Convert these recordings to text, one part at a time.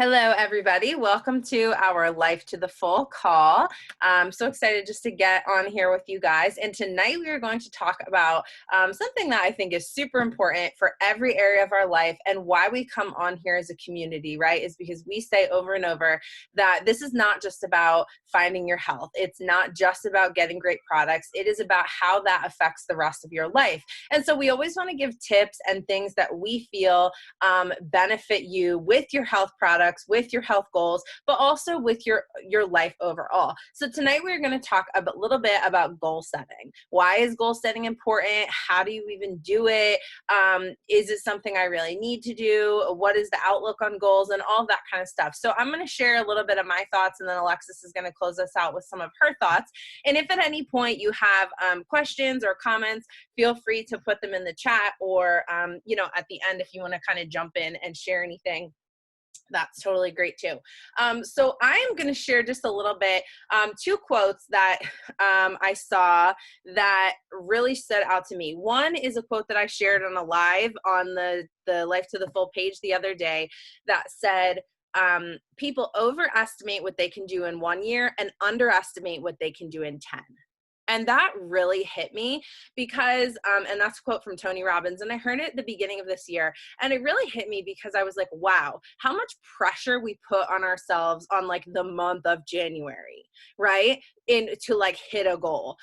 Hello, everybody. Welcome to our Life to the Full call. I'm so excited just to get on here with you guys. And tonight we are going to talk about something that I think is super important for every area of our life, and why we come on here as a community, right? Is because we say over and over that this is not just about finding your health. It's not just about getting great products. It is about how that affects the rest of your life. And so we always want to give tips and things that we feel benefit you with your health products, with your health goals, but also with your life overall. So tonight we're going to talk a little bit about goal setting. Why is goal setting important? How do you even do it? Is it something I really need to do? What is the outlook on goals and all that kind of stuff? So I'm going to share a little bit of my thoughts, and then Alexis is going to close us out with some of her thoughts. And if at any point you have questions or comments, feel free to put them in the chat, or at the end, if you want to kind of jump in and share anything, that's totally great too. So I am going to share just a little bit, two quotes that I saw that really stood out to me. One is a quote that I shared on a live on the Life to the Full page the other day that said, people overestimate what they can do in 1 year and underestimate what they can do in 10. And that really hit me because, and that's a quote from Tony Robbins, and I heard it at the beginning of this year, and it really hit me because I was like, wow, how much pressure we put on ourselves on like the month of January, right? To like hit a goal,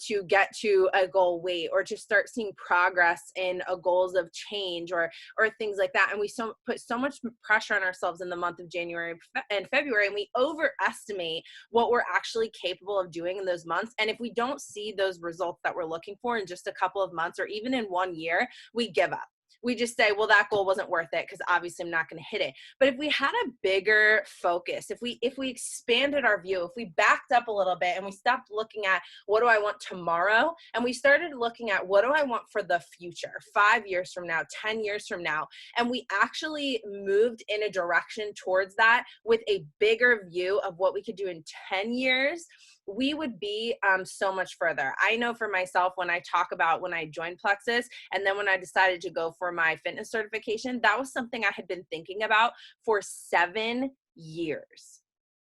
to get to a goal weight, or to start seeing progress in a goals of change, or things like that. And we put so much pressure on ourselves in the month of January and February, and we overestimate what we're actually capable of doing in those months. And if we don't see those results that we're looking for in just a couple of months, or even in 1 year, we give up. We just say, well, that goal wasn't worth it because obviously I'm not going to hit it. But if we had a bigger focus, if we expanded our view, if we backed up a little bit and we stopped looking at what do I want tomorrow, and we started looking at what do I want for the future, 5 years from now, 10 years from now, and we actually moved in a direction towards that with a bigger view of what we could do in 10 years, we would be so much further. I know for myself, when I talk about when I joined Plexus and then when I decided to go for my fitness certification, that was something I had been thinking about for 7 years.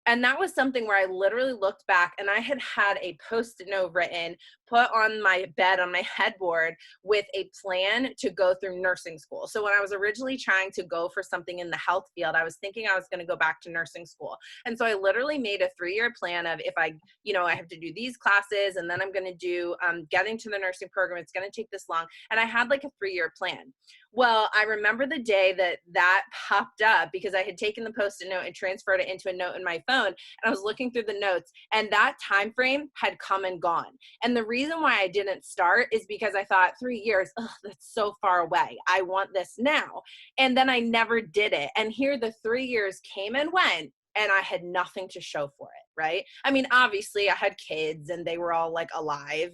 And that was something where I literally looked back, and I had a Post-it note written, put on my bed, on my headboard, with a plan to go through nursing school. So when I was originally trying to go for something in the health field, I was thinking I was going to go back to nursing school. And so I literally made a 3-year plan of, if I have to do these classes, and then I'm going to do getting to the nursing program, it's going to take this long. And I had like a 3-year plan. Well, I remember the day that popped up, because I had taken the Post-it note and transferred it into a note in my phone, and I was looking through the notes, and that time frame had come and gone. And the reason why I didn't start is because I thought 3 years, that's so far away. I want this now. And then I never did it. And here the 3 years came and went, and I had nothing to show for it, right? I mean, obviously I had kids and they were all like alive,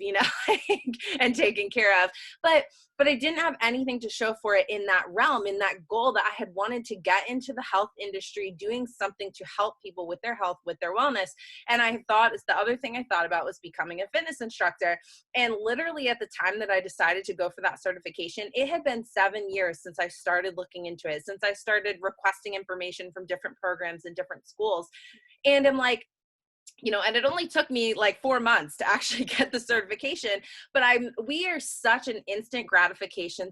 and taken care of, but I didn't have anything to show for it in that realm, in that goal that I had wanted to get into the health industry, doing something to help people with their health, with their wellness. And I thought, the other thing I thought about was becoming a fitness instructor. And literally at the time that I decided to go for that certification, it had been 7 years since I started looking into it, since I started requesting information from different programs and different schools. And I'm like, and it only took me like 4 months to actually get the certification, but we are such an instant gratification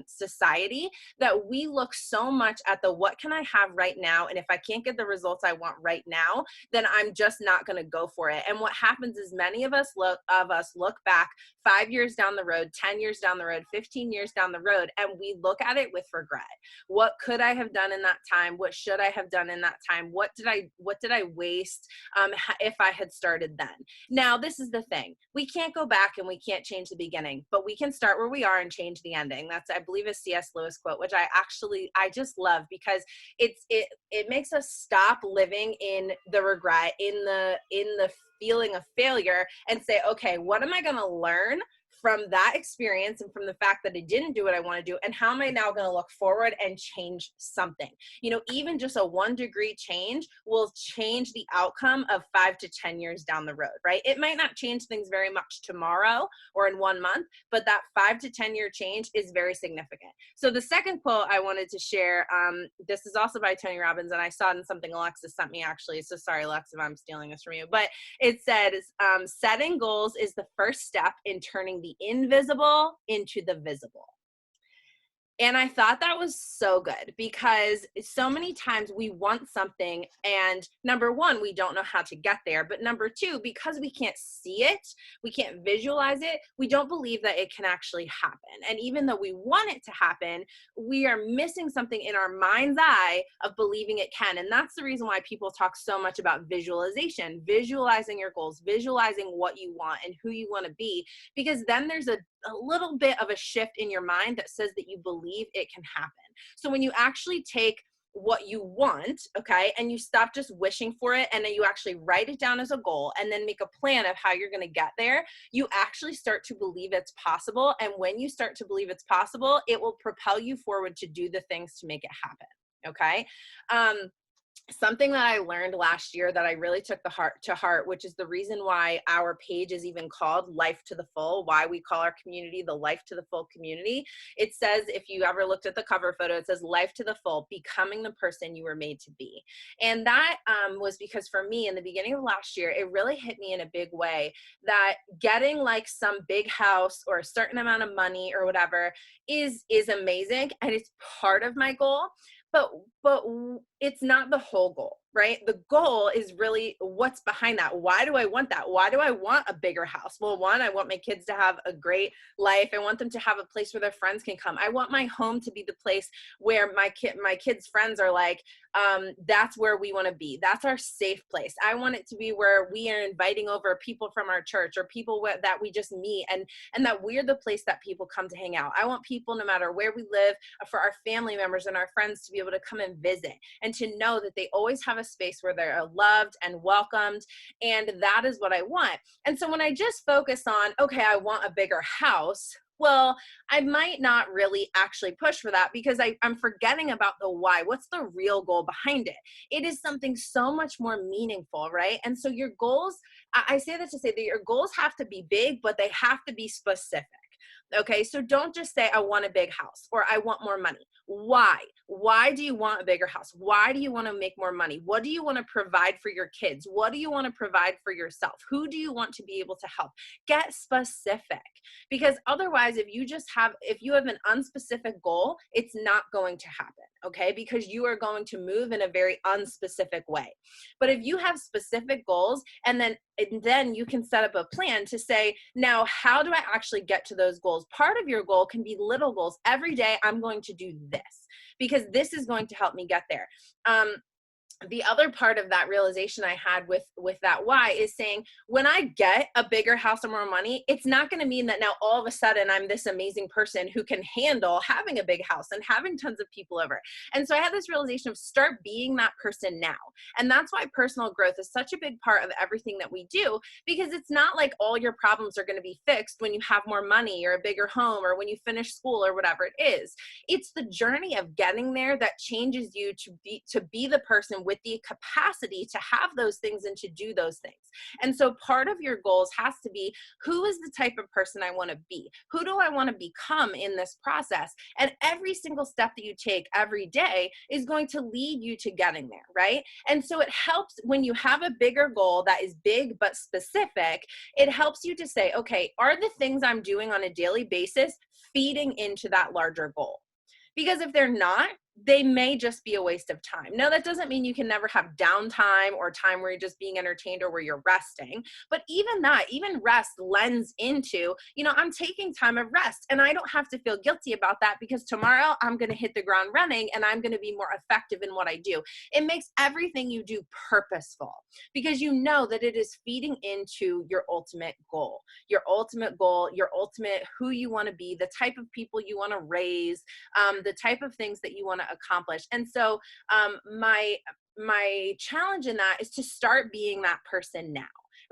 society that we look so much at what can I have right now? And if I can't get the results I want right now, then I'm just not going to go for it. And what happens is many of us look back 5 years down the road, 10 years down the road, 15 years down the road, and we look at it with regret. What could I have done in that time? What should I have done in that time? What did I waste? If I had started then. Now, this is the thing. We can't go back and we can't change the beginning, but we can start where we are and change the ending. That's, I believe, a C.S. Lewis quote, which I just love, because it makes us stop living in the regret, in the feeling of failure, and say, okay, what am I going to learn from that experience and from the fact that I didn't do what I want to do, and how am I now going to look forward and change something? Even just a 1-degree change will change the outcome of 5 to 10 years down the road, right? It might not change things very much tomorrow or in 1 month, but that 5 to 10 year change is very significant. So the second quote I wanted to share, this is also by Tony Robbins, and I saw it in something Alexis sent me actually. So sorry, Alexa, if I'm stealing this from you, but it says, setting goals is the first step in turning the invisible into the visible. And I thought that was so good, because so many times we want something, and number one, we don't know how to get there. But number two, because we can't see it, we can't visualize it, we don't believe that it can actually happen. And even though we want it to happen, we are missing something in our mind's eye of believing it can. And that's the reason why people talk so much about visualization, visualizing your goals, visualizing what you want and who you want to be, because then there's a little bit of a shift in your mind that says that you believe it can happen. So when you actually take what you want, okay, and you stop just wishing for it, and then you actually write it down as a goal and then make a plan of how you're going to get there, you actually start to believe it's possible. And when you start to believe it's possible, it will propel you forward to do the things to make it happen. Okay. Something that I learned last year that I really took to heart, which is the reason why our page is even called Life to the Full, why we call our community the Life to the Full community. It says, if you ever looked at the cover photo, it says Life to the Full, becoming the person you were made to be. And that was because for me in the beginning of last year, it really hit me in a big way that getting like some big house or a certain amount of money or whatever is amazing, and it's part of my goal. But it's not the whole goal, right? The goal is really what's behind that. Why do I want that? Why do I want a bigger house? Well, one, I want my kids to have a great life. I want them to have a place where their friends can come. I want my home to be the place where my kids' friends are like, that's where we want to be. That's our safe place. I want it to be where we are inviting over people from our church or people that we just meet, and that we're the place that people come to hang out. I want people, no matter where we live, for our family members and our friends to be able to come and visit, and to know that they always have a space where they're loved and welcomed. And that is what I want. And so when I just focus on, okay, I want a bigger house, well, I might not really actually push for that, because I'm forgetting about the why. What's the real goal behind it? It is something so much more meaningful, right? And so your goals, I say that to say that your goals have to be big, but they have to be specific. Okay, so don't just say, I want a big house or I want more money. Why? Why do you want a bigger house? Why do you want to make more money? What do you want to provide for your kids? What do you want to provide for yourself? Who do you want to be able to help? Get specific, because otherwise, if you have an unspecific goal, it's not going to happen, okay? Because you are going to move in a very unspecific way. But if you have specific goals, and then you can set up a plan to say, now, how do I actually get to those goals? Part of your goal can be little goals. Every day I'm going to do this because this is going to help me get there. The other part of that realization I had with that why is saying, when I get a bigger house or more money, it's not going to mean that now all of a sudden I'm this amazing person who can handle having a big house and having tons of people over. And so I had this realization of start being that person now. And that's why personal growth is such a big part of everything that we do, because it's not like all your problems are going to be fixed when you have more money or a bigger home or when you finish school or whatever it is. It's the journey of getting there that changes you to be the person with the capacity to have those things and to do those things. And so part of your goals has to be, who is the type of person I want to be? Who do I want to become in this process? And every single step that you take every day is going to lead you to getting there, right? And so it helps when you have a bigger goal that is big but specific, it helps you to say, okay, are the things I'm doing on a daily basis feeding into that larger goal? Because if they're not, they may just be a waste of time. Now, that doesn't mean you can never have downtime or time where you're just being entertained or where you're resting. But even rest lends into, I'm taking time of rest, and I don't have to feel guilty about that, because tomorrow I'm going to hit the ground running and I'm going to be more effective in what I do. It makes everything you do purposeful, because you know that it is feeding into your ultimate goal, your ultimate who you want to be, the type of people you want to raise, the type of things that you want to accomplish. And so my challenge in that is to start being that person now,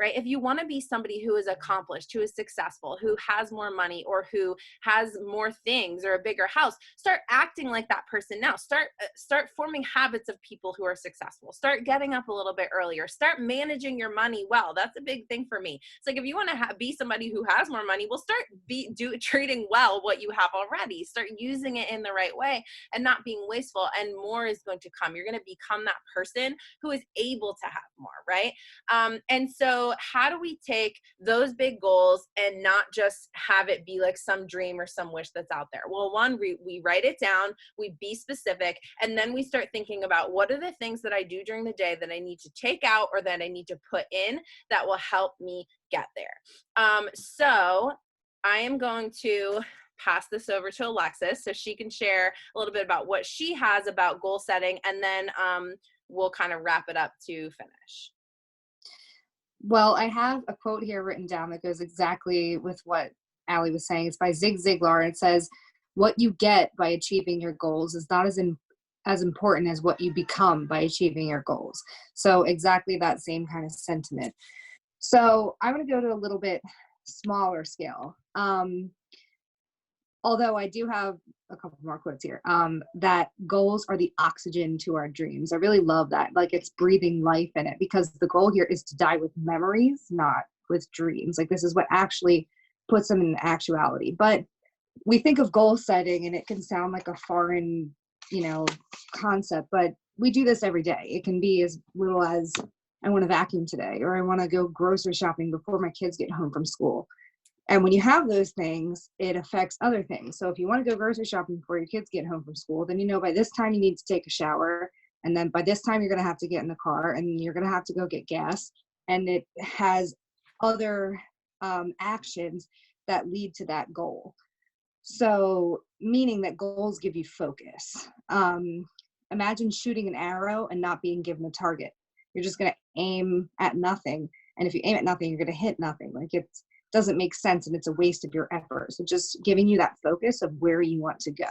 right? If you want to be somebody who is accomplished, who is successful, who has more money, or who has more things or a bigger house, start acting like that person now. Start forming habits of people who are successful. Start getting up a little bit earlier. Start managing your money well. That's a big thing for me. It's like, if you want to be somebody who has more money, well, start treating well what you have already. Start using it in the right way and not being wasteful, and more is going to come. You're going to become that person who is able to have more, right? And so how do we take those big goals and not just have it be like some dream or some wish that's out there? Well, one, we write it down, we be specific, and then we start thinking about, what are the things that I do during the day that I need to take out or that I need to put in that will help me get there. So I am going to pass this over to Alexis so she can share a little bit about what she has about goal setting, and then we'll kind of wrap it up to finish. Well, I have a quote here written down that goes exactly with what Allie was saying. It's by Zig Ziglar, and it says, "What you get by achieving your goals is not as important as what you become by achieving your goals." So exactly that same kind of sentiment. So I'm going to go to a little bit smaller scale. Although I do have a couple more quotes here, that goals are the oxygen to our dreams. I really love that. Like, it's breathing life in it, because the goal here is to die with memories, not with dreams. Like, this is what actually puts them in actuality. But we think of goal setting and it can sound like a foreign, concept, but we do this every day. It can be as little as, I want to vacuum today, or I want to go grocery shopping before my kids get home from school. And when you have those things, it affects other things. So if you want to go grocery shopping before your kids get home from school, then by this time you need to take a shower. And then by this time you're going to have to get in the car and you're going to have to go get gas. And it has other actions that lead to that goal. So meaning that goals give you focus. Imagine shooting an arrow and not being given a target. You're just going to aim at nothing. And if you aim at nothing, you're going to hit nothing. Like, it doesn't make sense and it's a waste of your effort. So just giving you that focus of where you want to go.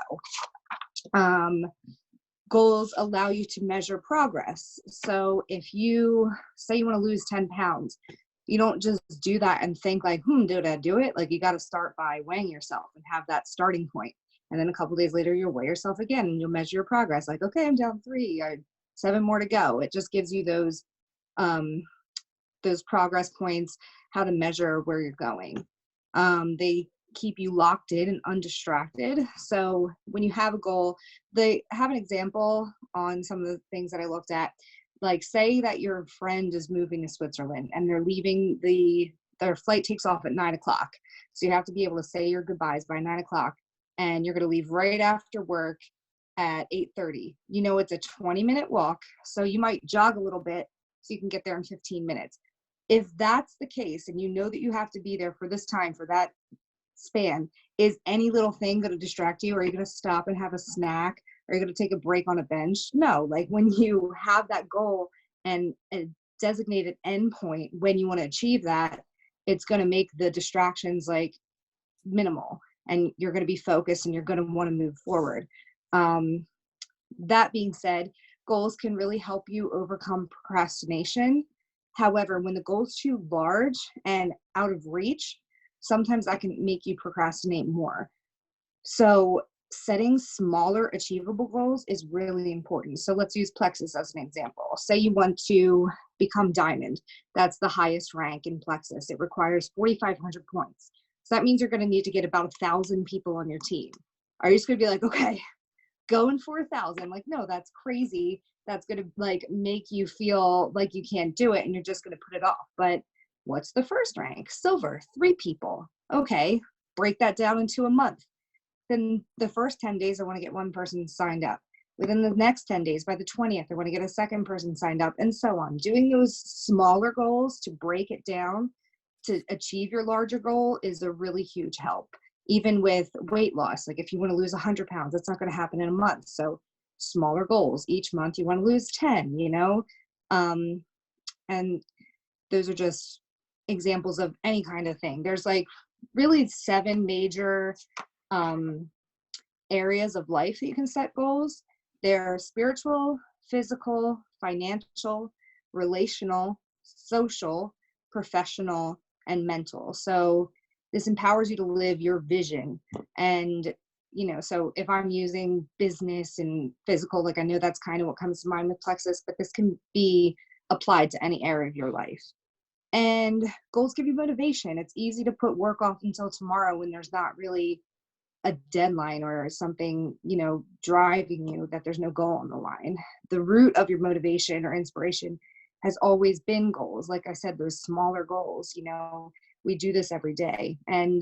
Goals allow you to measure progress. So if you say you want to lose 10 pounds, you don't just do that and think like, did I do it? Like, you got to start by weighing yourself and have that starting point. And then a couple days later, you'll weigh yourself again and you'll measure your progress. Like, okay, I'm down 3, I 7 more to go. It just gives you those progress points, how to measure where you're going. They keep you locked in and undistracted. So when you have a goal, they have an example on some of the things that I looked at. Like, say that your friend is moving to Switzerland and they're leaving, their flight takes off at 9 o'clock. So you have to be able to say your goodbyes by 9 o'clock, and you're going to leave right after work at 8:30. It's a 20-minute walk. So you might jog a little bit so you can get there in 15 minutes. If that's the case, and you know that you have to be there for this time, for that span, is any little thing going to distract you? Are you going to stop and have a snack? Are you going to take a break on a bench? No. Like, when you have that goal and a designated endpoint when you want to achieve that, it's going to make the distractions like minimal, and you're going to be focused and you're going to want to move forward. That being said, goals can really help you overcome procrastination. However, when the goal is too large and out of reach, sometimes that can make you procrastinate more. So setting smaller achievable goals is really important. So let's use Plexus as an example. Say you want to become Diamond. That's the highest rank in Plexus. It requires 4,500 points. So that means you're going to need to get about 1,000 people on your team. Are you just going to be like, okay, going for 1,000? Like, no, that's crazy. That's going to like make you feel like you can't do it and you're just going to put it off. But what's the first rank? Silver, 3 people. Okay, break that down into a month. Then the first 10 days, I want to get 1 person signed up. Within the next 10 days, by the 20th, I want to get a 2nd person signed up, and so on. Doing those smaller goals to break it down to achieve your larger goal is a really huge help. Even with weight loss, like if you want to lose 100 pounds, that's not going to happen in a month. So smaller goals. Each month you want to lose 10, and those are just examples of any kind of thing. There's like really 7 major areas of life that you can set goals. They're spiritual, physical, financial, relational, social, professional, and mental. So this empowers you to live your vision. And, so if I'm using business and physical, like I know that's kind of what comes to mind with Plexus, but this can be applied to any area of your life. And goals give you motivation. It's easy to put work off until tomorrow when there's not really a deadline or something, driving you, that there's no goal on the line. The root of your motivation or inspiration has always been goals. Like I said, those smaller goals, we do this every day. And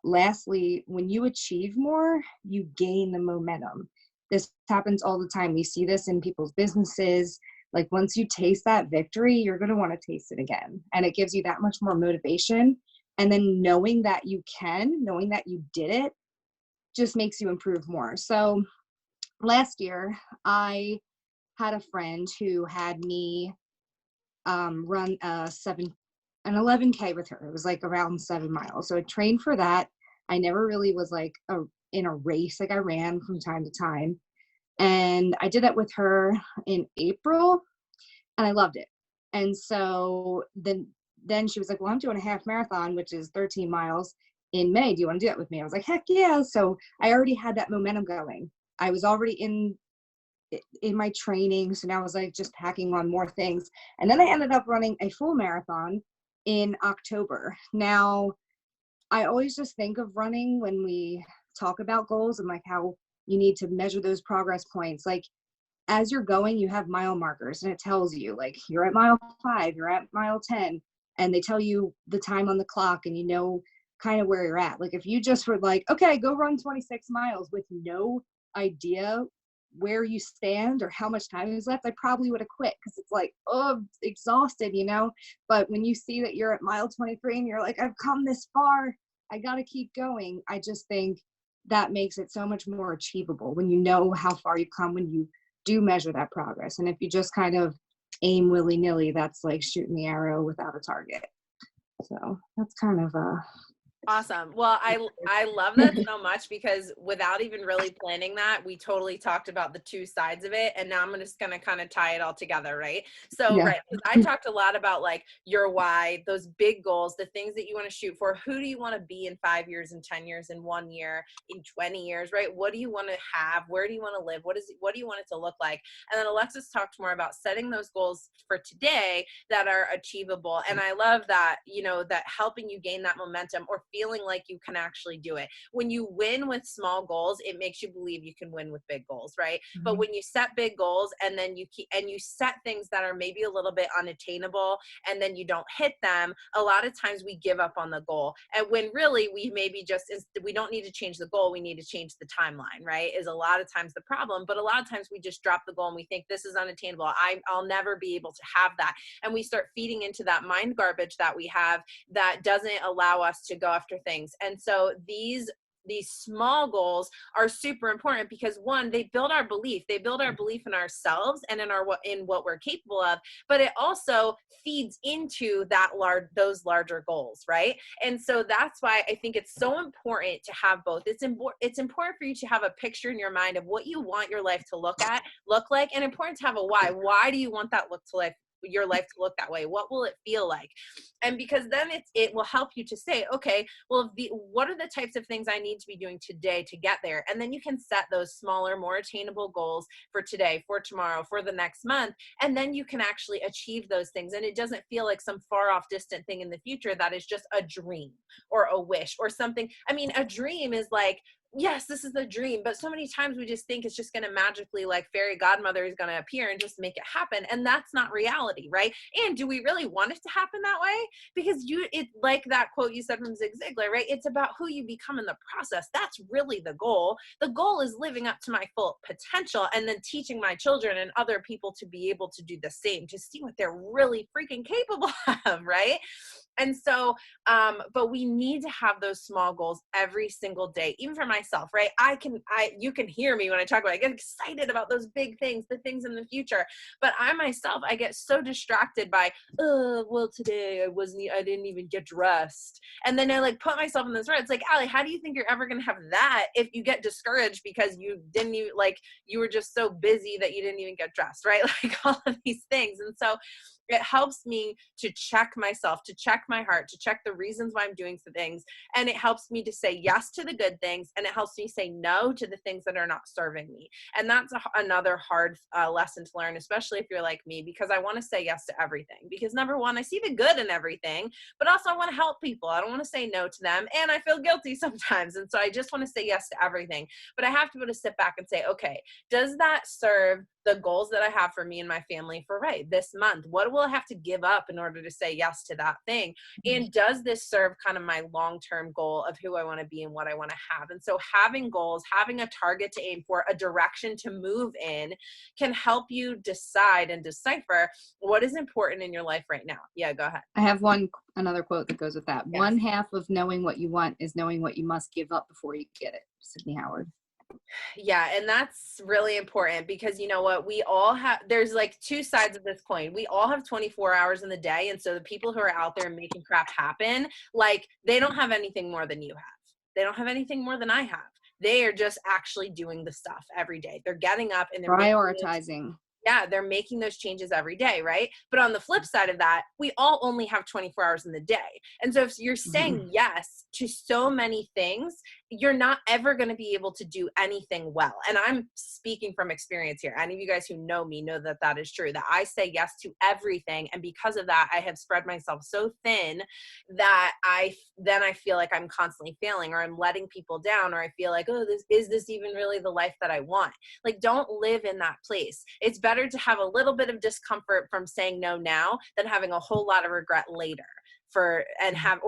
lastly, when you achieve more, you gain the momentum. This happens all the time. We see this in people's businesses. Like once you taste that victory, you're going to want to taste it again. And it gives you that much more motivation. And then knowing that you did it, just makes you improve more. So last year, I had a friend who had me run an 11K with her. It was like around 7 miles. So I trained for that. I never really was like in a race. Like I ran from time to time. And I did that with her in April and I loved it. And so then she was like, well, I'm doing a half marathon, which is 13 miles in May. Do you want to do that with me? I was like, heck yeah. So I already had that momentum going. I was already in my training. So now I was like just packing on more things. And then I ended up running a full marathon in October. Now, I always just think of running when we talk about goals and like how you need to measure those progress points. Like as you're going, you have mile markers and it tells you like you're at mile 5, you're at mile 10, and they tell you the time on the clock and kind of where you're at. Like if you just were like, okay, go run 26 miles with no idea where you stand or how much time is left, I probably would have quit because it's like, oh, exhausted, But when you see that you're at mile 23 and you're like, I've come this far, I got to keep going. I just think that makes it so much more achievable when you know how far you've come, when you do measure that progress. And if you just kind of aim willy-nilly, that's like shooting the arrow without a target. So that's kind of Awesome. Well, I love that so much because without even really planning that, we totally talked about the two sides of it. And now I'm just going to kind of tie it all together, right? So, yeah. right, because I talked a lot about like your why, those big goals, the things that you want to shoot for. Who do you want to be in 5 years, in 10 years, in 1 year, in 20 years, right? What do you want to have? Where do you want to live? What do you want it to look like? And then Alexis talked more about setting those goals for today that are achievable. And I love that, that helping you gain that momentum or feeling like you can actually do it. When you win with small goals, it makes you believe you can win with big goals, right? Mm-hmm. But when you set big goals and then you set things that are maybe a little bit unattainable and then you don't hit them, a lot of times we give up on the goal. And when really we don't need to change the goal, we need to change the timeline, right? Is a lot of times the problem. But a lot of times we just drop the goal and we think this is unattainable. I'll never be able to have that. And we start feeding into that mind garbage that we have that doesn't allow us to go after things. And so these small goals are super important because one, they build our belief in ourselves and in what we're capable of, but it also feeds into those larger goals, right? And so that's why I think it's so important to have both. It's important for you to have a picture in your mind of what you want your life to look like, and important to have a why. Why do you want your life to look that way? What will it feel like? And because then it will help you to say, okay, well, what are the types of things I need to be doing today to get there? And then you can set those smaller, more attainable goals for today, for tomorrow, for the next month. And then you can actually achieve those things. And it doesn't feel like some far off distant thing in the future that is just a dream or a wish or something. I mean, a dream is like, yes, this is a dream, but so many times we just think it's just going to magically, like fairy godmother is going to appear and just make it happen. And that's not reality, right? And do we really want it to happen that way? Because it's like that quote you said from Zig Ziglar, right? It's about who you become in the process. That's really the goal. The goal is living up to my full potential and then teaching my children and other people to be able to do the same, to see what they're really freaking capable of, right? And so, but we need to have those small goals every single day, even for myself, right? You can hear me when I talk about it. I get excited about those big things, the things in the future, but I get so distracted by, well, today I didn't even get dressed. And then I like put myself in this rut. It's like, Allie, how do you think you're ever going to have that if you get discouraged because you didn't even you were just so busy that you didn't even get dressed, right? Like all of these things. And so It helps me to check myself, to check my heart, to check the reasons why I'm doing the things. And it helps me to say yes to the good things. And it helps me say no to the things that are not serving me. And that's another hard lesson to learn, especially if you're like me, because I want to say yes to everything. Because number one, I see the good in everything, but also I want to help people. I don't want to say no to them. And I feel guilty sometimes. And so I just want to say yes to everything. But I have to be able to sit back and say, okay, does that serve the goals that I have for me and my family for this month? What will I have to give up in order to say yes to that thing? And does this serve kind of my long-term goal of who I want to be and what I want to have? And so having goals, having a target to aim for, a direction to move in, can help you decide and decipher what is important in your life right now. Yeah, go ahead. I have another quote that goes with that. Yes. One half of knowing what you want is knowing what you must give up before you get it. Sidney Howard. Yeah. And that's really important, because you know what, we all have, there's like two sides of this coin. We all have 24 hours in the day. And so the people who are out there making crap happen, like, they don't have anything more than you have. They don't have anything more than I have. They are just actually doing the stuff every day. They're getting up and they're prioritizing. They're making those changes every day, right? But on the flip side of that, we all only have 24 hours in the day. And so if you're saying yes to so many things, you're not ever going to be able to do anything well. And I'm speaking from experience here. Any of you guys who know me know that that is true, that I say yes to everything. And because of that, I have spread myself so thin that I feel like I'm constantly failing, or I'm letting people down, or I feel like, oh, is this even really the life that I want? Like, don't live in that place. It's better to have a little bit of discomfort from saying no now than having a whole lot of regret later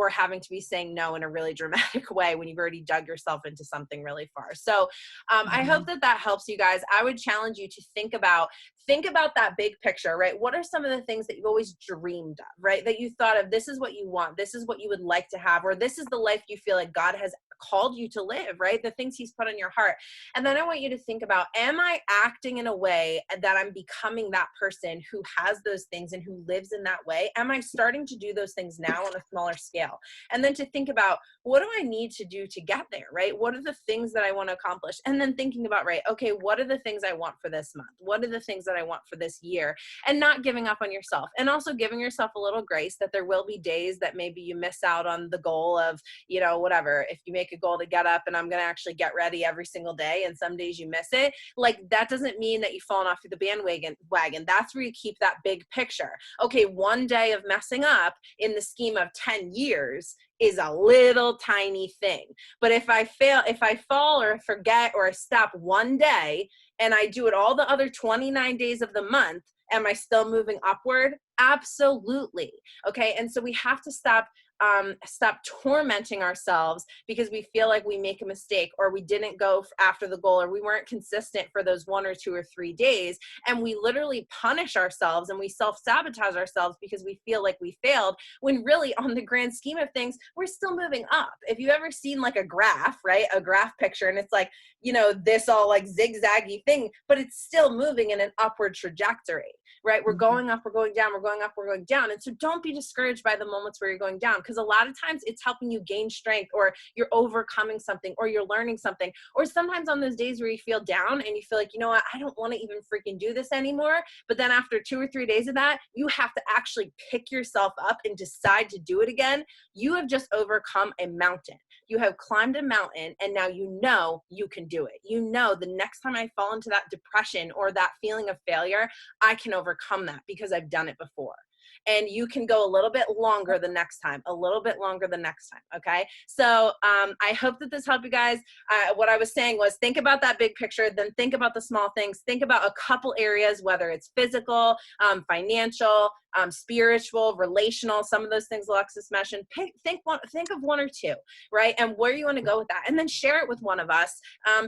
having to be saying no in a really dramatic way when you've already dug yourself into something really far. So I hope that helps you guys. I would challenge you to think about that big picture, right? What are some of the things that you've always dreamed of, right? That you thought of, this is what you want, this is what you would like to have, or this is the life you feel like God has called you to live, right? The things he's put on your heart. And then I want you to think about, am I acting in a way that I'm becoming that person who has those things and who lives in that way? Am I starting to do those things now on a smaller scale? And then to think about, what do I need to do to get there, right? What are the things that I want to accomplish? And then thinking about, right, okay, what are the things I want for this month? What are the things that I want for this year? And not giving up on yourself, and also giving yourself a little grace that there will be days that maybe you miss out on the goal of, whatever. If you make a goal to get up and I'm going to actually get ready every single day, and some days you miss it, like, that doesn't mean that you've fallen off the bandwagon. That's where you keep that big picture. Okay, one day of messing up in the scheme of 10 years is a little tiny thing. But if I fall or forget or I stop one day and I do it all the other 29 days of the month, am I still moving upward? Absolutely. Okay. And so we have to stop tormenting ourselves because we feel like we make a mistake, or we didn't go after the goal, or we weren't consistent for those 1 or 2 or 3 days. And we literally punish ourselves and we self-sabotage ourselves because we feel like we failed, when really, on the grand scheme of things, we're still moving up. If you've ever seen like a graph, right? A graph picture, and it's like, this all like zigzaggy thing, but it's still moving in an upward trajectory, right? We're going up, we're going down, we're going up, we're going down. And so don't be discouraged by the moments where you're going down, because a lot of times it's helping you gain strength, or you're overcoming something, or you're learning something. Or sometimes on those days where you feel down and you feel like, you know what, I don't want to even freaking do this anymore. But then after 2 or 3 days of that, you have to actually pick yourself up and decide to do it again. You have just overcome a mountain. You have climbed a mountain, and now you can do it. The next time I fall into that depression or that feeling of failure, I can overcome that because I've done it before. And you can go a little bit longer the next time, okay? So I hope that this helped you guys. What I was saying was, think about that big picture, then think about the small things. Think about a couple areas, whether it's physical, financial, spiritual, relational, some of those things Alexis mentioned. Think of 1 or 2, right? And where you want to go with that. And then share it with one of us,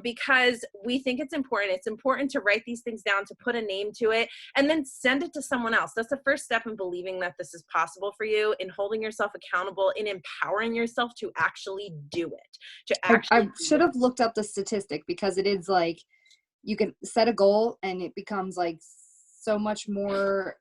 because we think it's important. It's important to write these things down, to put a name to it, and then send it to someone else. That's the first step in believing that this is possible for you, in holding yourself accountable, in empowering yourself to actually do it. I should have looked up the statistic, because it is like, you can set a goal and it becomes like so much more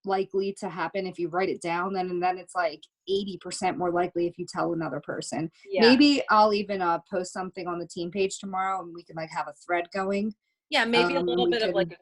likely to happen if you write it down, and then it's like 80% more likely if you tell another person. Yeah. Maybe I'll even post something on the team page tomorrow, and we can like have a thread going Yeah, maybe a And little we bit of like can,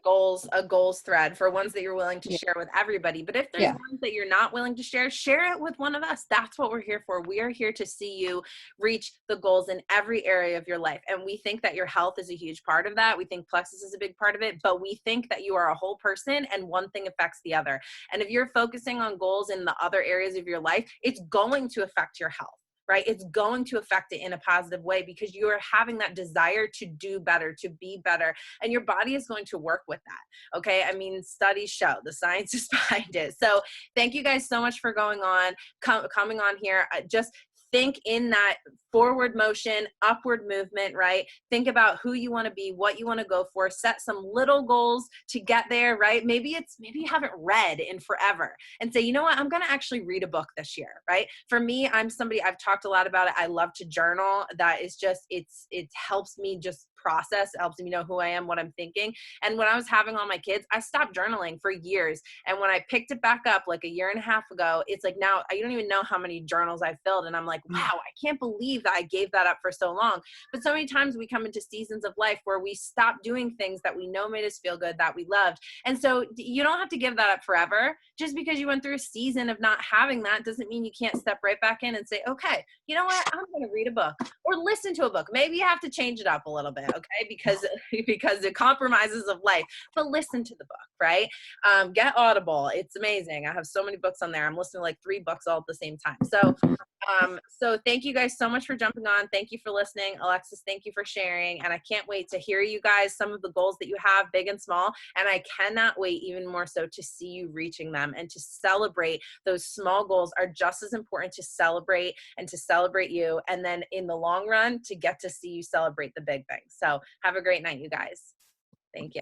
a goals thread for ones that you're willing to yeah, share with everybody. But if there's yeah, ones that you're not willing to share it with one of us. That's what we're here for. We are here to see you reach the goals in every area of your life. And we think that your health is a huge part of that. We think Plexus is a big part of it, but we think that you are a whole person and one thing affects the other. And if you're focusing on goals in the other areas of your life, it's going to affect your health, right? It's going to affect it in a positive way because you are having that desire to do better, to be better, and your body is going to work with that. Okay. I mean, studies show the science is behind it. So thank you guys so much for going on, coming on here. Just think in that forward motion, upward movement, right? Think about who you want to be, what you want to go for, set some little goals to get there, right? Maybe you haven't read in forever and say, you know what, I'm going to actually read a book this year, right? For me, I'm somebody, I've talked a lot about it. I love to journal. That is just, it helps me just process. It helps me know who I am, what I'm thinking. And when I was having all my kids, I stopped journaling for years. And when I picked it back up like a year and a half ago, it's like now I don't even know how many journals I filled. And I'm like, wow, I can't believe that I gave that up for so long. But so many times we come into seasons of life where we stop doing things that we know made us feel good, that we loved. And so you don't have to give that up forever. Just because you went through a season of not having that doesn't mean you can't step right back in and say, okay, you know what? I'm going to read a book or listen to a book. Maybe you have to change it up a little bit, okay? Because it compromises of life. But listen to the book, right? Get Audible. It's amazing. I have so many books on there. I'm listening to like 3 books all at the same time. So thank you guys so much for jumping on. Thank you for listening. Alexis, thank you for sharing. And I can't wait to hear you guys, some of the goals that you have, big and small. And I cannot wait even more so to see you reaching them and to celebrate. Those small goals are just as important to celebrate and to celebrate you. And then in the long run, to get to see you celebrate the big things. So have a great night, you guys. Thank you.